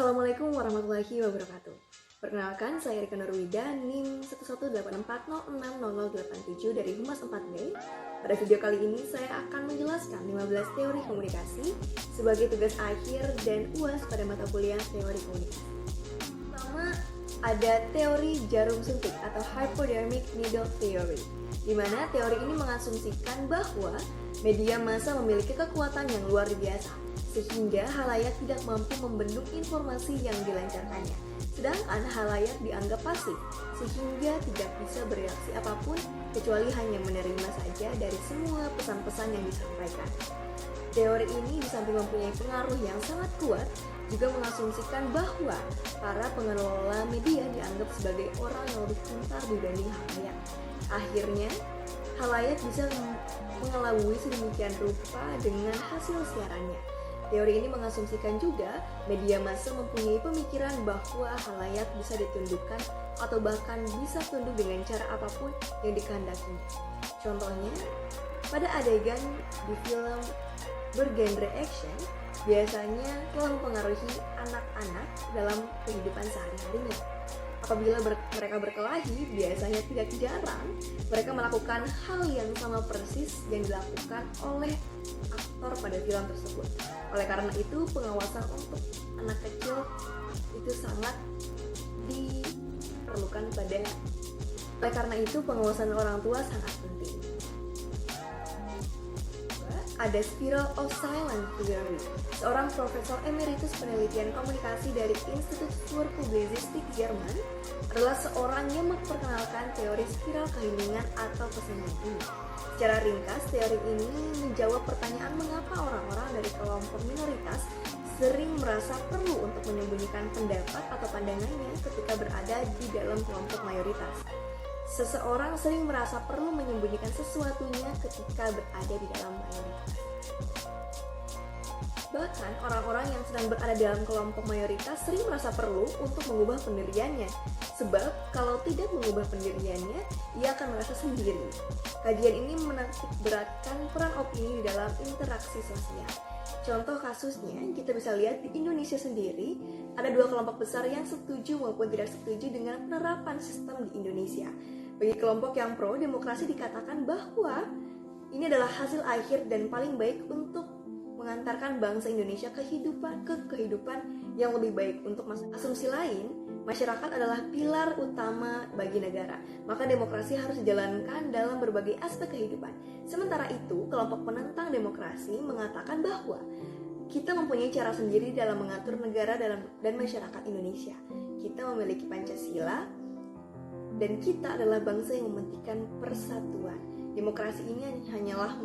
Assalamualaikum warahmatullahi wabarakatuh. Perkenalkan, saya Rika Nurwida, NIM 118406087 dari Humas 4B. Pada video kali ini saya akan menjelaskan 15 teori komunikasi sebagai tugas akhir dan UAS pada mata kuliah teori komunikasi. Pertama, ada teori jarum suntik atau hypodermic needle theory, di mana teori ini mengasumsikan bahwa media massa memiliki kekuatan yang luar biasa, sehingga halayak tidak mampu membendung informasi yang dilancarkannya. Sedangkan halayak dianggap pasif, sehingga tidak bisa bereaksi apapun kecuali hanya menerima saja dari semua pesan-pesan yang disampaikan. Teori ini di samping mempunyai pengaruh yang sangat kuat, juga mengasumsikan bahwa para pengelola media dianggap sebagai orang yang lebih pintar dibanding halayak. Akhirnya, halayak bisa mengelabui sedemikian rupa dengan hasil siarannya. Teori ini mengasumsikan juga media massa mempunyai pemikiran bahwa halayak bisa ditundukkan atau bahkan bisa tunduk dengan cara apapun yang dikehendakinya. Contohnya, pada adegan di film bergenre action, biasanya telah mempengaruhi anak-anak dalam kehidupan sehari-harinya. Apabila mereka berkelahi, biasanya tidak jarang mereka melakukan hal yang sama persis yang dilakukan oleh aktor pada film tersebut. Oleh karena itu, pengawasan untuk anak kecil itu sangat diperlukan oleh karena itu pengawasan orang tua sangat penting. Ada Spiral of Silence Theory. Seorang profesor emeritus penelitian komunikasi dari Institut für Publizistik Jerman adalah seorang yang memperkenalkan teori spiral keheningan atau kesenjangan ini. Secara ringkas, teori ini menjawab pertanyaan mengapa orang-orang dari kelompok minoritas sering merasa perlu untuk menyembunyikan pendapat atau pandangannya ketika berada di dalam kelompok mayoritas. Seseorang sering merasa perlu menyembunyikan sesuatunya ketika berada di dalam mayoritas. Bahkan orang-orang yang sedang berada dalam kelompok mayoritas sering merasa perlu untuk mengubah pendiriannya. Sebab kalau tidak mengubah pendiriannya, ia akan merasa sendiri. Kajian ini menitik beratkan peran opini di dalam interaksi sosial. Contoh kasusnya, kita bisa lihat di Indonesia sendiri, ada dua kelompok besar yang setuju maupun tidak setuju dengan penerapan sistem di Indonesia. Bagi kelompok yang pro demokrasi dikatakan bahwa ini adalah hasil akhir dan paling baik untuk mengantarkan bangsa Indonesia ke kehidupan yang lebih baik untuk asumsi lain. Masyarakat adalah pilar utama bagi negara, maka demokrasi harus dijalankan dalam berbagai aspek kehidupan. Sementara itu, kelompok penentang demokrasi mengatakan bahwa kita mempunyai cara sendiri dalam mengatur negara dan masyarakat Indonesia. Kita memiliki Pancasila, dan kita adalah bangsa yang mementingkan persatuan. Demokrasi ini hanyalah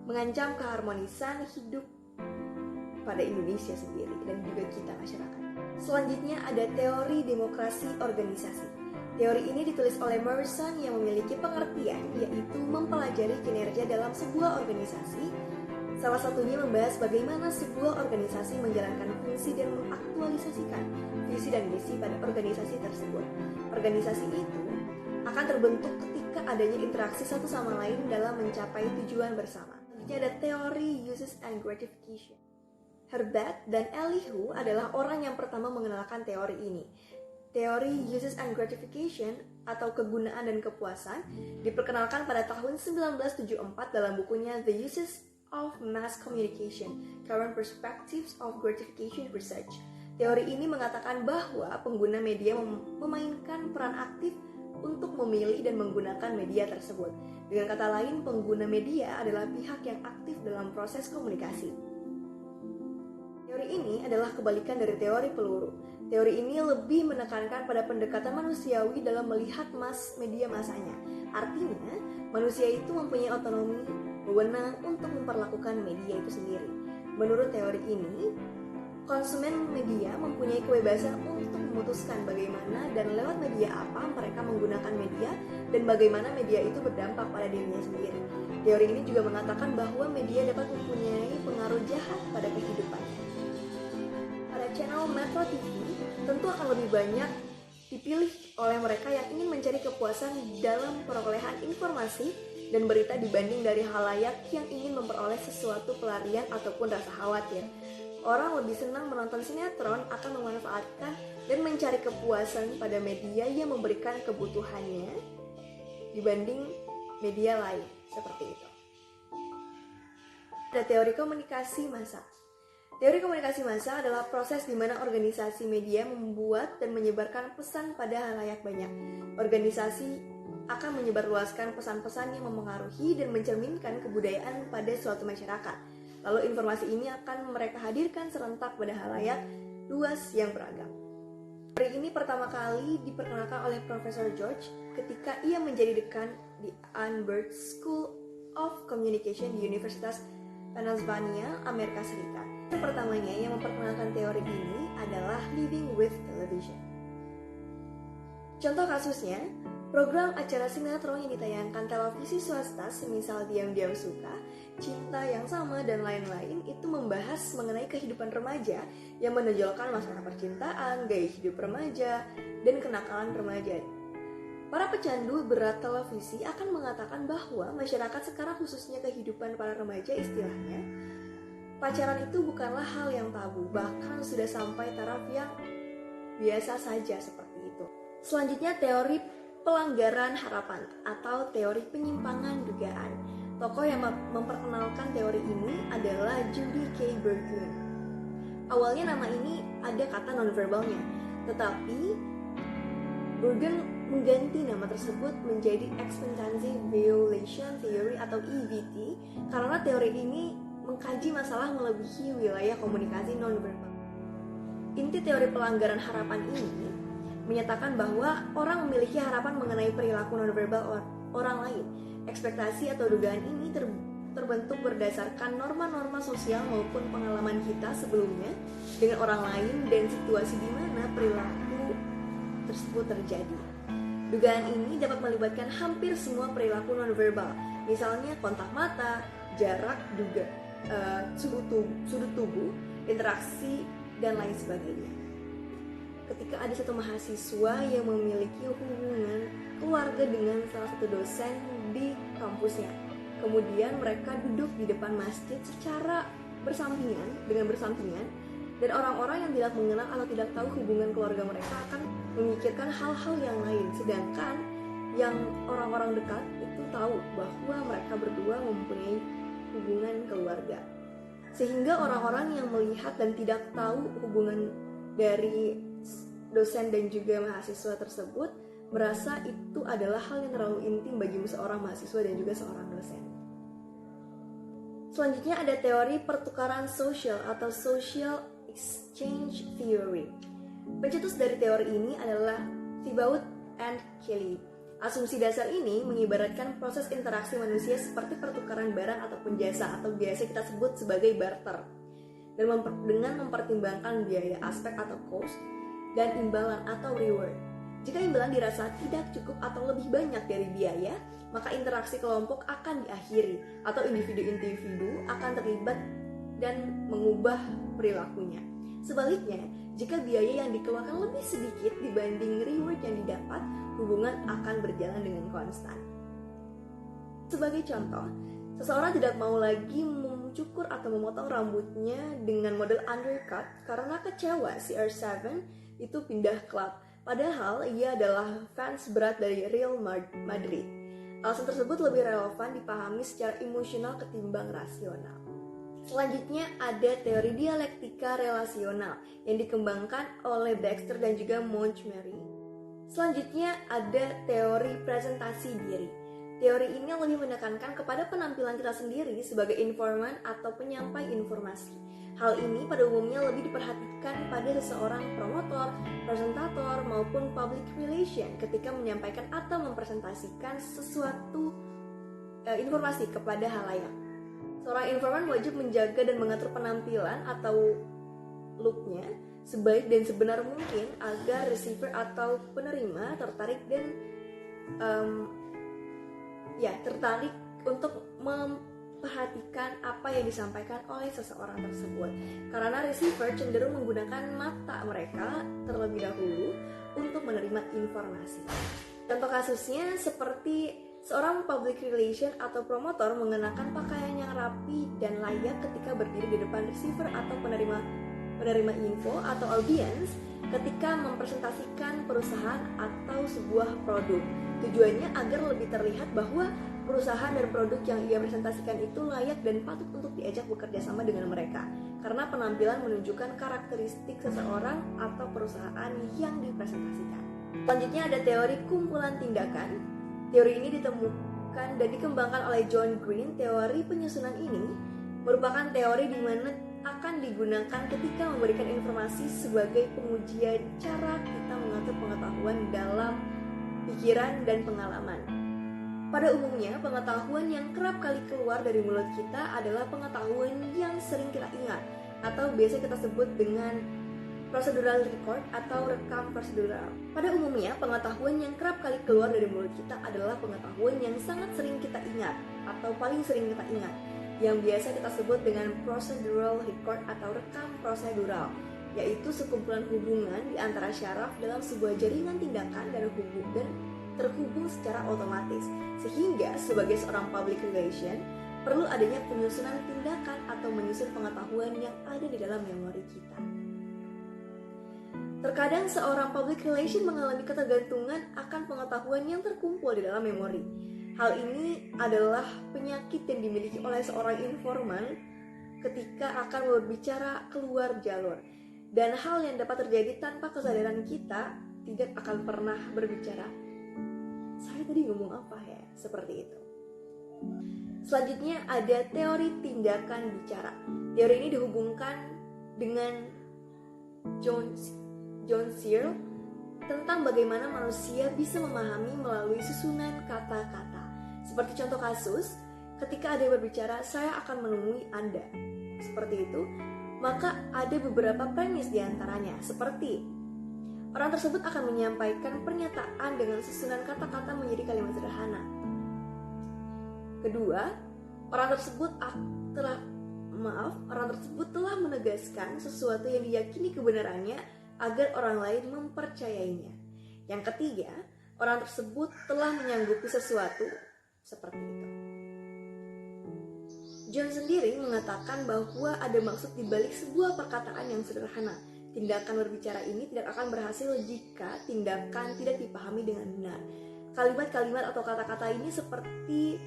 mengancam keharmonisan hidup pada Indonesia sendiri dan juga kita masyarakat. Selanjutnya ada teori demokrasi organisasi. Teori ini ditulis oleh Merson yang memiliki pengertian yaitu mempelajari kinerja dalam sebuah organisasi. Salah satunya membahas bagaimana sebuah organisasi menjalankan fungsi dan mengaktualisasikan visi dan misi pada organisasi tersebut. Organisasi itu akan terbentuk ketika adanya interaksi satu sama lain dalam mencapai tujuan bersama. Selanjutnya ada teori uses and gratification. Herbert dan Elihu adalah orang yang pertama mengenalkan teori ini. Teori uses and gratification atau kegunaan dan kepuasan diperkenalkan pada tahun 1974 dalam bukunya The Uses of Mass Communication, Current Perspectives of Gratification Research. Teori ini mengatakan bahwa pengguna media memainkan peran aktif untuk memilih dan menggunakan media tersebut. Dengan kata lain, pengguna media adalah pihak yang aktif dalam proses komunikasi. Teori ini adalah kebalikan dari teori peluru. Teori ini lebih menekankan pada pendekatan manusiawi dalam melihat media masanya. Artinya, manusia itu mempunyai otonomi wewenang untuk memperlakukan media itu sendiri. Menurut teori ini, konsumen media mempunyai kebebasan untuk memutuskan bagaimana dan lewat media apa mereka menggunakan media dan bagaimana media itu berdampak pada dirinya sendiri. Teori ini juga mengatakan bahwa media dapat mempunyai pengaruh jahat pada kehidupannya. Pada channel Metro TV, tentu akan lebih banyak dipilih oleh mereka yang ingin mencari kepuasan dalam perolehan informasi dan berita dibanding dari halayak yang ingin memperoleh sesuatu pelarian ataupun rasa khawatir. Orang lebih senang menonton sinetron akan memanfaatkan dan mencari kepuasan pada media yang memberikan kebutuhannya dibanding media lain, seperti itu. Ada teori komunikasi massa. Teori komunikasi massa adalah proses di mana organisasi media membuat dan menyebarkan pesan pada halayak banyak. Organisasi akan menyebarluaskan pesan-pesan yang memengaruhi dan mencerminkan kebudayaan pada suatu masyarakat. Lalu informasi ini akan mereka hadirkan serentak pada halayak luas yang beragam. Teori ini pertama kali diperkenalkan oleh Profesor George ketika ia menjadi dekan di Annenberg School of Communication di Universitas Pennsylvania, Amerika Serikat. Yang pertamanya yang memperkenalkan teori ini adalah Living with Television. Contoh kasusnya, program acara sinetron yang ditayangkan televisi swasta semisal Diam-Diam Suka, Cinta yang Sama, dan lain-lain itu membahas mengenai kehidupan remaja yang menonjolkan masalah percintaan, gaya hidup remaja, dan kenakalan remaja. Para pecandu berat televisi akan mengatakan bahwa masyarakat sekarang, khususnya kehidupan para remaja, istilahnya pacaran itu bukanlah hal yang tabu, bahkan sudah sampai taraf yang biasa saja seperti itu. Selanjutnya teori pelanggaran harapan atau teori penyimpangan dugaan. Tokoh yang memperkenalkan teori ini adalah Judy K. Burgoon. Awalnya nama ini ada kata nonverbalnya, tetapi Burgoon mengganti nama tersebut menjadi Expectancy Violation Theory atau EVT karena teori ini mengkaji masalah melebihi wilayah komunikasi nonverbal. Inti teori pelanggaran harapan ini menyatakan bahwa orang memiliki harapan mengenai perilaku nonverbal orang lain. Ekspektasi atau dugaan ini terbentuk berdasarkan norma-norma sosial maupun pengalaman kita sebelumnya dengan orang lain dan situasi di mana perilaku tersebut terjadi. Dugaan ini dapat melibatkan hampir semua perilaku nonverbal, misalnya kontak mata, jarak, sudut tubuh, interaksi, dan lain sebagainya. Ketika ada satu mahasiswa yang memiliki hubungan keluarga dengan salah satu dosen di kampusnya, kemudian mereka duduk di depan masjid secara bersampingan, dan orang-orang yang tidak mengenal atau tidak tahu hubungan keluarga mereka akan memikirkan hal-hal yang lain, sedangkan yang orang-orang dekat itu tahu bahwa mereka berdua mempunyai hubungan keluarga. Sehingga orang-orang yang melihat dan tidak tahu hubungan dari dosen dan juga mahasiswa tersebut merasa itu adalah hal yang terlalu intim bagi seorang mahasiswa dan juga seorang dosen. Selanjutnya ada teori pertukaran sosial atau social exchange theory. Pencetus dari teori ini adalah Thibaut and Kelly. Asumsi dasar ini mengibaratkan proses interaksi manusia seperti pertukaran barang ataupun jasa atau biasa kita sebut sebagai barter, dan dengan mempertimbangkan biaya aspek atau cost dan imbalan atau reward. Jika imbalan dirasa tidak cukup atau lebih banyak dari biaya, maka interaksi kelompok akan diakhiri atau individu-individu akan terlibat dan mengubah perilakunya. Sebaliknya, jika biaya yang dikeluarkan lebih sedikit dibanding reward yang didapat, hubungan akan berjalan dengan konstan. Sebagai contoh, seseorang tidak mau lagi mencukur atau memotong rambutnya dengan model undercut karena kecewa CR7 itu pindah klub, padahal ia adalah fans berat dari Real Madrid. Alasan tersebut lebih relevan dipahami secara emosional ketimbang rasional. Selanjutnya ada teori dialektika relasional yang dikembangkan oleh Baxter dan juga Montgomery. Selanjutnya ada teori presentasi diri. Teori ini lebih menekankan kepada penampilan kita sendiri sebagai informan atau penyampai informasi. Hal ini pada umumnya lebih diperhatikan pada seseorang promotor, presentator, maupun public relation ketika menyampaikan atau mempresentasikan sesuatu informasi kepada halayak. Seorang informan wajib menjaga dan mengatur penampilan atau look-nya sebaik dan sebenar mungkin agar receiver atau penerima tertarik dan tertarik untuk memperhatikan apa yang disampaikan oleh seseorang tersebut. Karena receiver cenderung menggunakan mata mereka terlebih dahulu untuk menerima informasi. Contoh kasusnya seperti Seorang public relation atau promotor mengenakan pakaian yang rapi dan layak ketika berdiri di depan receiver atau penerima info atau audiens ketika mempresentasikan perusahaan atau sebuah produk. Tujuannya agar lebih terlihat bahwa perusahaan dan produk yang ia presentasikan itu layak dan patut untuk diajak bekerja sama dengan mereka, karena penampilan menunjukkan karakteristik seseorang atau perusahaan yang dipresentasikan. Selanjutnya ada teori kumpulan tindakan. Teori ini ditemukan dan dikembangkan oleh John Green. Teori penyusunan ini merupakan teori di mana akan digunakan ketika memberikan informasi sebagai pengujian cara kita mengatur pengetahuan dalam pikiran dan pengalaman. Pada umumnya, pengetahuan yang kerap kali keluar dari mulut kita adalah pengetahuan yang sering kita ingat, atau biasa kita sebut dengan procedural record atau rekam prosedural. Pada umumnya, pengetahuan yang kerap kali keluar dari mulut kita adalah pengetahuan yang sangat sering kita ingat, atau paling sering kita ingat, yang biasa kita sebut dengan procedural record atau rekam prosedural, yaitu sekumpulan hubungan di antara syaraf dalam sebuah jaringan tindakan dan terhubung secara otomatis, sehingga sebagai seorang public relation perlu adanya penyusunan tindakan atau menyusun pengetahuan yang ada di dalam memori kita. Terkadang seorang public relation mengalami ketergantungan akan pengetahuan yang terkumpul di dalam memori. Hal ini adalah penyakit yang dimiliki oleh seorang informan ketika akan berbicara keluar jalur. Dan hal yang dapat terjadi tanpa kesadaran kita tidak akan pernah berbicara. Saya tadi ngomong apa ya? Seperti itu. Selanjutnya ada teori tindakan bicara. Teori ini dihubungkan dengan John Searle tentang bagaimana manusia bisa memahami melalui susunan kata-kata. Seperti contoh kasus, ketika ada yang berbicara, saya akan menemui Anda. Seperti itu, maka ada beberapa premis diantaranya, seperti orang tersebut akan menyampaikan pernyataan dengan susunan kata-kata menjadi kalimat sederhana. Kedua, orang tersebut telah menegaskan sesuatu yang diyakini kebenarannya agar orang lain mempercayainya. Yang ketiga, orang tersebut telah menyanggupi sesuatu seperti itu. John sendiri mengatakan bahwa ada maksud di balik sebuah perkataan yang sederhana. Tindakan berbicara ini tidak akan berhasil jika tindakan tidak dipahami dengan benar. Kalimat-kalimat atau kata-kata ini seperti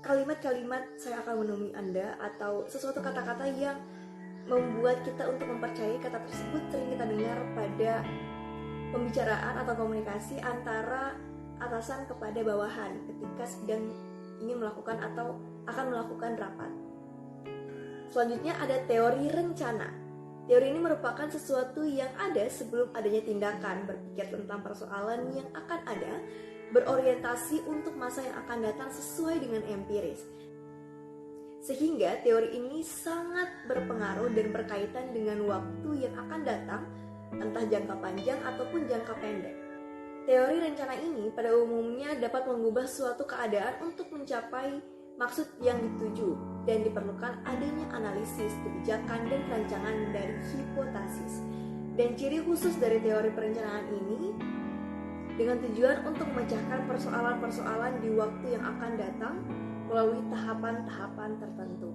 kalimat-kalimat saya akan menemui Anda atau sesuatu kata-kata yang membuat kita untuk mempercayai kata tersebut sering kita dengar pada pembicaraan atau komunikasi antara atasan kepada bawahan ketika sedang ingin melakukan atau akan melakukan rapat. Selanjutnya ada teori rencana. Teori ini merupakan sesuatu yang ada sebelum adanya tindakan, berpikir tentang persoalan yang akan ada, berorientasi untuk masa yang akan datang sesuai dengan empiris. Sehingga teori ini sangat berpengaruh dan berkaitan dengan waktu yang akan datang, entah jangka panjang ataupun jangka pendek. Teori rencana ini pada umumnya dapat mengubah suatu keadaan untuk mencapai maksud yang dituju, dan diperlukan adanya analisis, kebijakan, dan rancangan dari hipotesis. Dan ciri khusus dari teori perencanaan ini dengan tujuan untuk memecahkan persoalan-persoalan di waktu yang akan datang melalui tahapan-tahapan tertentu.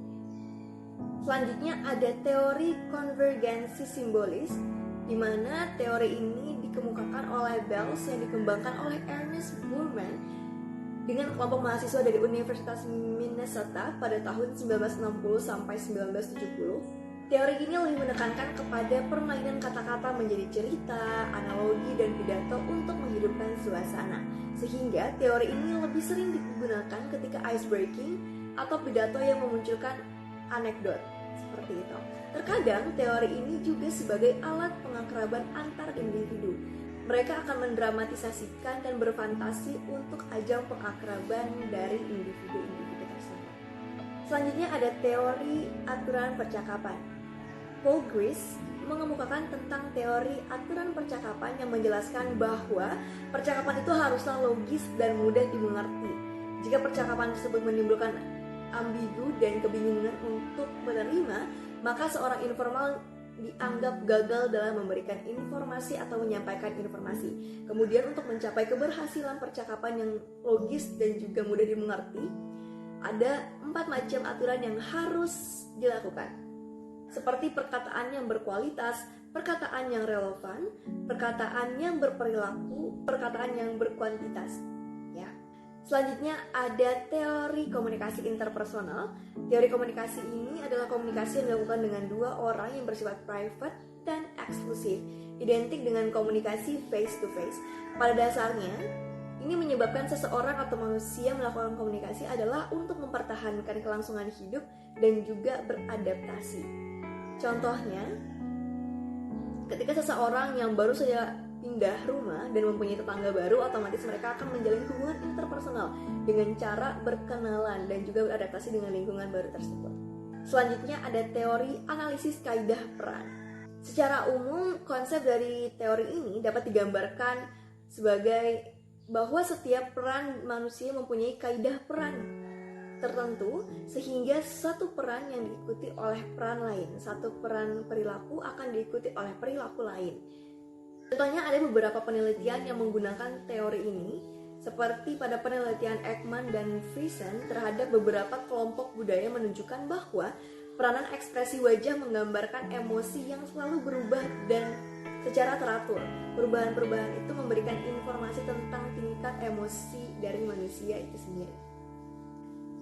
Selanjutnya ada teori konvergensi simbolis, di mana teori ini dikemukakan oleh Bells yang dikembangkan oleh Ernest Burman dengan kelompok mahasiswa dari Universitas Minnesota pada tahun 1960 sampai 1970. Teori ini lebih menekankan kepada permainan kata-kata menjadi cerita, analogi, dan pidato untuk menghidupkan suasana. Sehingga teori ini lebih sering digunakan ketika ice breaking atau pidato yang memunculkan anekdot seperti itu. Terkadang teori ini juga sebagai alat pengakraban antar individu. Mereka akan mendramatisasikan dan berfantasi untuk ajang pengakraban dari individu-individu tersebut. Selanjutnya ada teori aturan percakapan. Paul Grice mengemukakan tentang teori aturan percakapan yang menjelaskan bahwa percakapan itu haruslah logis dan mudah dimengerti. Jika percakapan tersebut menimbulkan ambigu dan kebingungan untuk menerima, maka seorang informal dianggap gagal dalam memberikan informasi atau menyampaikan informasi. Kemudian untuk mencapai keberhasilan percakapan yang logis dan juga mudah dimengerti, ada 4 macam aturan yang harus dilakukan. Seperti perkataan yang berkualitas, perkataan yang relevan, perkataan yang berperilaku, perkataan yang berkuantitas. Ya. Selanjutnya ada teori komunikasi interpersonal. Teori komunikasi ini adalah komunikasi yang dilakukan dengan 2 orang yang bersifat private dan eksklusif, identik dengan komunikasi face to face. Pada dasarnya, ini menyebabkan seseorang atau manusia melakukan komunikasi adalah untuk mempertahankan kelangsungan hidup dan juga beradaptasi. Contohnya, ketika seseorang yang baru saja pindah rumah dan mempunyai tetangga baru, otomatis mereka akan menjalin hubungan interpersonal dengan cara berkenalan dan juga beradaptasi dengan lingkungan baru tersebut. Selanjutnya ada teori analisis kaidah peran. Secara umum, konsep dari teori ini dapat digambarkan sebagai bahwa setiap peran manusia mempunyai kaidah peran tertentu, sehingga satu peran yang diikuti oleh peran lain, satu peran perilaku akan diikuti oleh perilaku lain. Contohnya ada beberapa penelitian yang menggunakan teori ini, seperti pada penelitian Ekman dan Friesen terhadap beberapa kelompok budaya menunjukkan bahwa peranan ekspresi wajah menggambarkan emosi yang selalu berubah dan secara teratur. Perubahan-perubahan itu memberikan informasi tentang tingkat emosi dari manusia itu sendiri.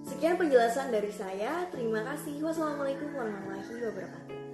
Sekian penjelasan dari saya. Terima kasih. Wassalamualaikum warahmatullahi wabarakatuh.